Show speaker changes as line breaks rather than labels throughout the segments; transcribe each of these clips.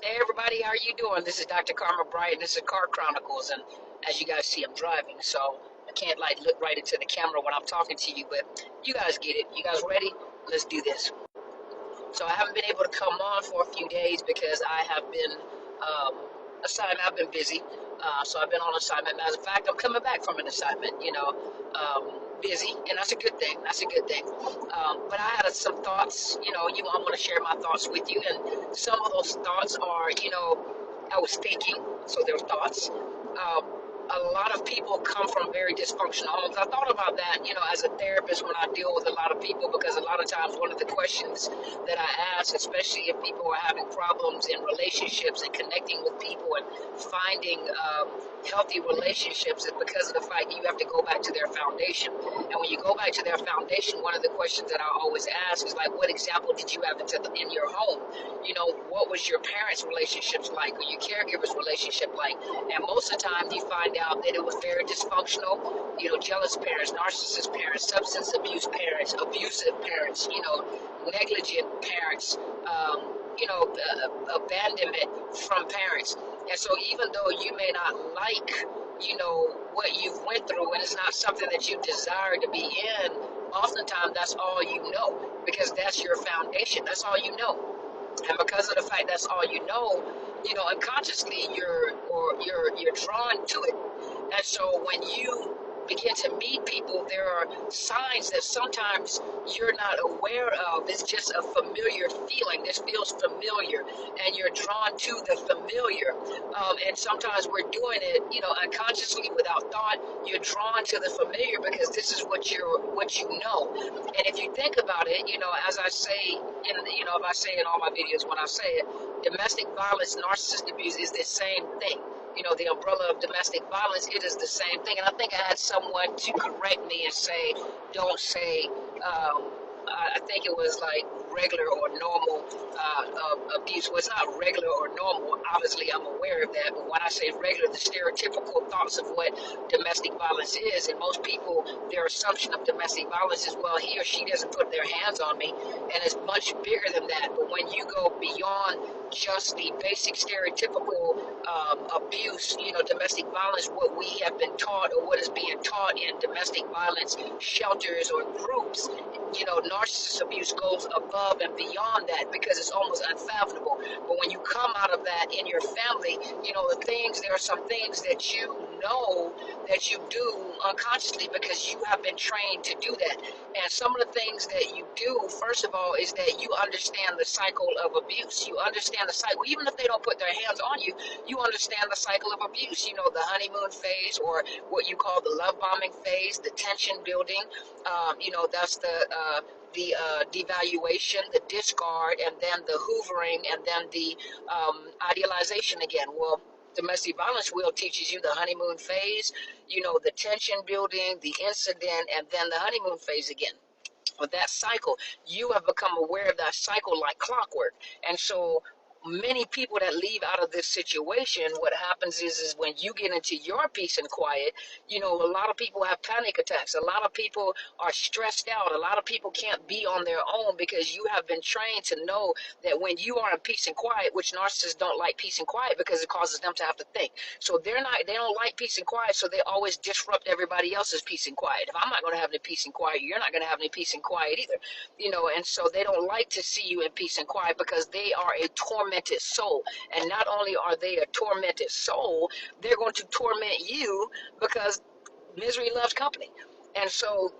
Hey everybody, how are you doing? This is Dr. Karma Bright, and this is Car Chronicles. And as you guys see, I'm driving, so I can't like look right into the camera when I'm talking to you. But you guys get it. You guys ready? Let's do this. So I haven't been able to come on for a few days because I have been assigned. I've been busy, so I've been on assignment. As a fact, I'm coming back from an assignment. Busy, and that's a good thing. That's a good thing. But I had some thoughts. I want to share my thoughts with you, and some of those thoughts are, I was thinking. So they're thoughts. A lot of people come from very dysfunctional homes. I thought about that, as a therapist when I deal with a lot of people, because a lot of times one of the questions that I ask, especially if people are having problems in relationships and connecting with people and finding healthy relationships, is because of the fact that you have to go back to their foundation. And when you go back to their foundation, one of the questions that I always ask is like, what example did you have in your home? What was your parents' relationships like, or your caregivers' relationship like? And most of the time you find out that it was very dysfunctional, jealous parents, narcissist parents, substance abuse parents, abusive parents, negligent parents, abandonment from parents. And so even though you may not like, what you've went through, and it's not something that you desire to be in, oftentimes that's all you know, because that's your foundation. That's all you know. And because of the fact that's all you know, unconsciously you're drawn to it. And so when you begin to meet people, there are signs that sometimes you're not aware of. It's just a familiar feeling. This feels familiar, and you're drawn to the familiar. And sometimes we're doing it, unconsciously, without thought. You're drawn to the familiar because this is what you know. And if you think about it, as I say if I say in all my videos, when I say it, domestic violence, narcissist abuse is the same thing. The umbrella of domestic violence, it is the same thing. And I think I had someone to correct me and say, don't say, I think it was like regular or normal abuse. Well, it's not regular or normal. Obviously, I'm aware of that. But when I say regular, the stereotypical thoughts of what domestic violence is, and most people, their assumption of domestic violence is, well, he or she doesn't put their hands on me, and it's much bigger than that. But when you go beyond just the basic stereotypical abuse, domestic violence, what we have been taught or what is being taught in domestic violence shelters or groups, narcissist abuse goes above and beyond that because it's almost unfathomable. But when you come out of that in your family, there are some things that that you do unconsciously because you have been trained to do that. And some of the things that you do, first of all, is that you understand the cycle of abuse. You understand the cycle. Even if they don't put their hands on you, you understand the cycle of abuse. The honeymoon phase, or what you call the love bombing phase, the tension building. That's the devaluation, the discard, and then the hoovering, and then the idealization again. Well, domestic violence will teaches you the honeymoon phase, the tension building, the incident, and then the honeymoon phase again. With that cycle, you have become aware of that cycle like clockwork. And so many people that leave out of this situation, what happens is when you get into your peace and quiet, a lot of people have panic attacks. A lot of people are stressed out. A lot of people can't be on their own because you have been trained to know that when you are in peace and quiet, which narcissists don't like peace and quiet because it causes them to have to think. So they don't like peace and quiet, so they always disrupt everybody else's peace and quiet. If I'm not going to have any peace and quiet, you're not going to have any peace and quiet either. And so they don't like to see you in peace and quiet because they are a tormented soul. And not only are they a tormented soul, they're going to torment you because misery loves company. And so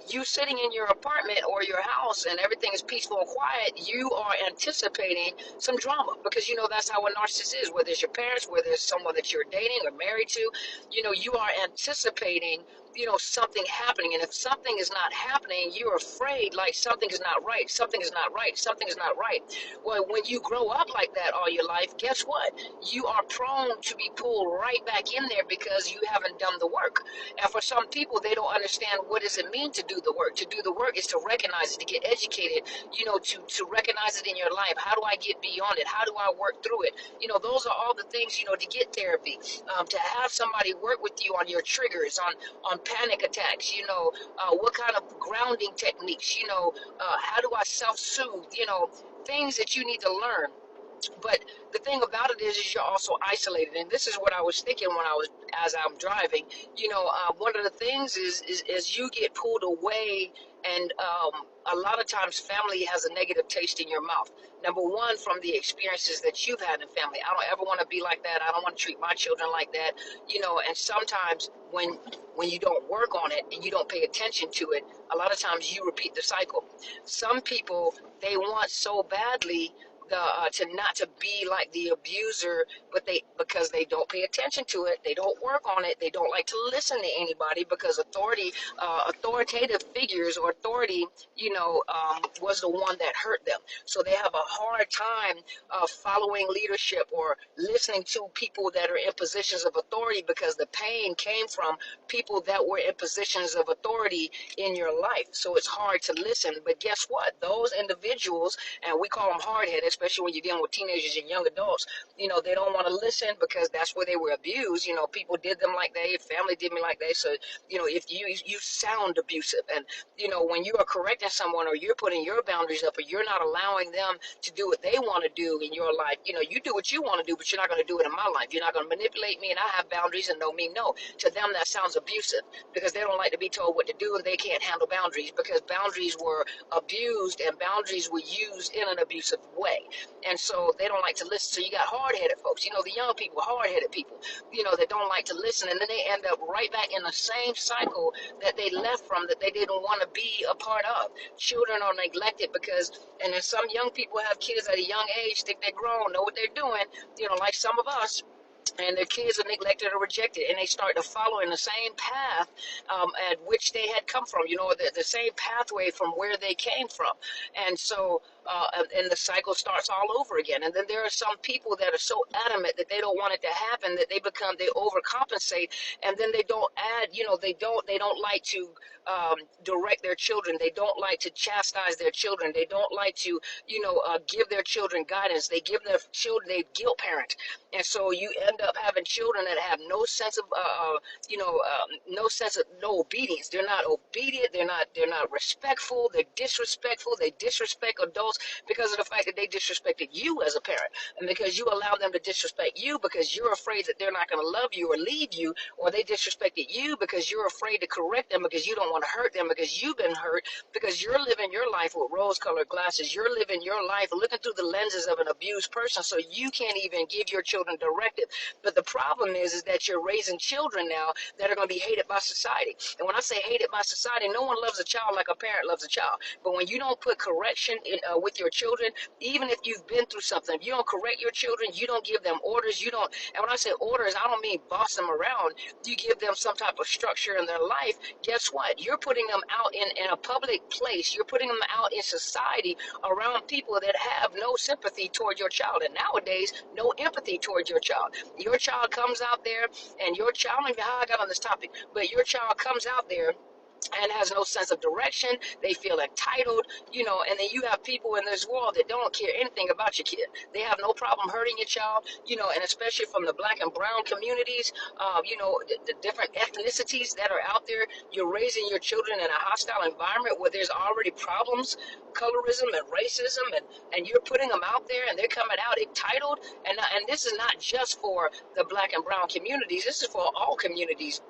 you sitting in your apartment or your house and everything is peaceful and quiet, you are anticipating some drama because that's how a narcissist is. Whether it's your parents, whether it's someone that you're dating or married to, you are anticipating something happening. And if something is not happening, you're afraid like something is not right, something is not right, something is not right. Well, when you grow up like that all your life, guess what? You are prone to be pulled right back in there because you haven't done the work. And for some people, they don't understand what does it mean to do the work. To do the work is to recognize it, to get educated, to recognize it in your life. How do I get beyond it? How do I work through it? Those are all the things, to get therapy, to have somebody work with you on your triggers, on panic attacks, what kind of grounding techniques, how do I self-soothe, things that you need to learn. But the thing about it is you're also isolated, and this is what I was thinking when I was as I'm driving. One of the things is you get pulled away, and a lot of times family has a negative taste in your mouth. Number one, from the experiences that you've had in family. I don't ever want to be like that. I don't want to treat my children like that. And sometimes when you don't work on it and you don't pay attention to it, a lot of times you repeat the cycle. Some people, they want so badly to not to be like the abuser, but because they don't pay attention to it, they don't work on it, they don't like to listen to anybody, because authoritative figures or authority, was the one that hurt them. So they have a hard time following leadership or listening to people that are in positions of authority, because the pain came from people that were in positions of authority in your life. So it's hard to listen. But guess what? Those individuals, and we call them hard-headed, especially when you're dealing with teenagers and young adults, they don't want to listen because that's where they were abused. People did them like that, family did me like that. So, if you sound abusive, and, when you are correcting someone, or you're putting your boundaries up, or you're not allowing them to do what they want to do in your life, you do what you want to do, but you're not going to do it in my life. You're not going to manipulate me, and I have boundaries, and no mean no. To them, that sounds abusive, because they don't like to be told what to do, and they can't handle boundaries, because boundaries were abused and boundaries were used in an abusive way. And so they don't like to listen. So you got hard-headed folks, the young people, hard-headed people, that don't like to listen. And then they end up right back in the same cycle that they left from, that they didn't want to be a part of. Children are neglected and then some young people have kids at a young age, think they're grown, know what they're doing, like some of us, and their kids are neglected or rejected, and they start to follow in the same path at which they had come from, the same pathway from where they came from. And so and the cycle starts all over again. And then there are some people that are so adamant that they don't want it to happen, that they overcompensate, and then they don't add, they don't like to direct their children. They don't like to chastise their children. They don't like to, give their children guidance. They give their children, they guilt parent. And so you end up having children that have no sense of, no obedience. They're not obedient. They're not respectful. They're disrespectful. They disrespect adults because of the fact that they disrespected you as a parent, and because you allow them to disrespect you because you're afraid that they're not going to love you or leave you, or they disrespected you because you're afraid to correct them because you don't want to hurt them, because you've been hurt, because you're living your life with rose-colored glasses. You're living your life looking through the lenses of an abused person, so you can't even give your children directive. But the problem is that you're raising children now that are going to be hated by society. And when I say hated by society, no one loves a child like a parent loves a child. But when you don't put correction with your children, even if you've been through something, if you don't correct your children, you don't give them orders, you don't, and when I say orders, I don't mean boss them around, you give them some type of structure in their life. Guess what? You're putting them out in a public place. You're putting them out in society around people that have no sympathy toward your child, and nowadays, no empathy toward your child. Your child comes out there, and your child, I don't even know how I got on this topic, but your child comes out there and has no sense of direction. They feel entitled, and then you have people in this world that don't care anything about your kid. They have no problem hurting your child, and especially from the black and brown communities, the different ethnicities that are out there. You're raising your children in a hostile environment where there's already problems, colorism and racism, and you're putting them out there, and they're coming out entitled. And this is not just for the black and brown communities. This is for all communities,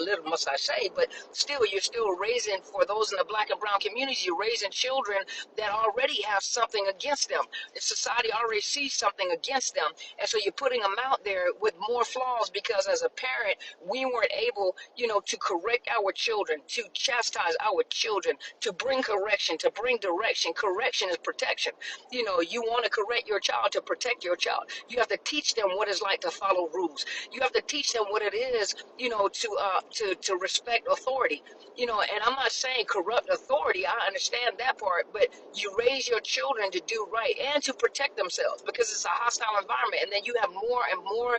little must I say, but still, you're still raising, for those in the black and brown communities, you're raising children that already have something against them. The society already sees something against them, and so you're putting them out there with more flaws, because as a parent, we weren't able, to correct our children, to chastise our children, to bring correction, to bring direction. Correction is protection. You want to correct your child to protect your child. You have to teach them what it's like to follow rules. You have to teach them what it is, to respect authority. And I'm not saying corrupt authority. I understand that part, but you raise your children to do right and to protect themselves, because it's a hostile environment. And then you have more and more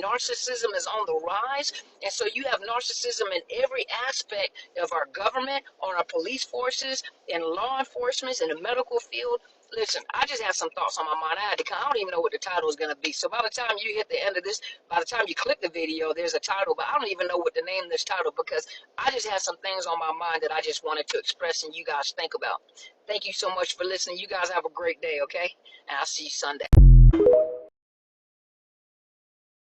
narcissism is on the rise. And so you have narcissism in every aspect of our government, on our police forces, in law enforcement, in the medical field. Listen, I just had some thoughts on my mind. I don't even know what the title is going to be. So by the time you hit the end of this, by the time you click the video, there's a title, but I don't even know what to name this title, because I just had some things on my mind that I just wanted to express and you guys think about. Thank you so much for listening. You guys have a great day, okay? And I'll see you Sunday.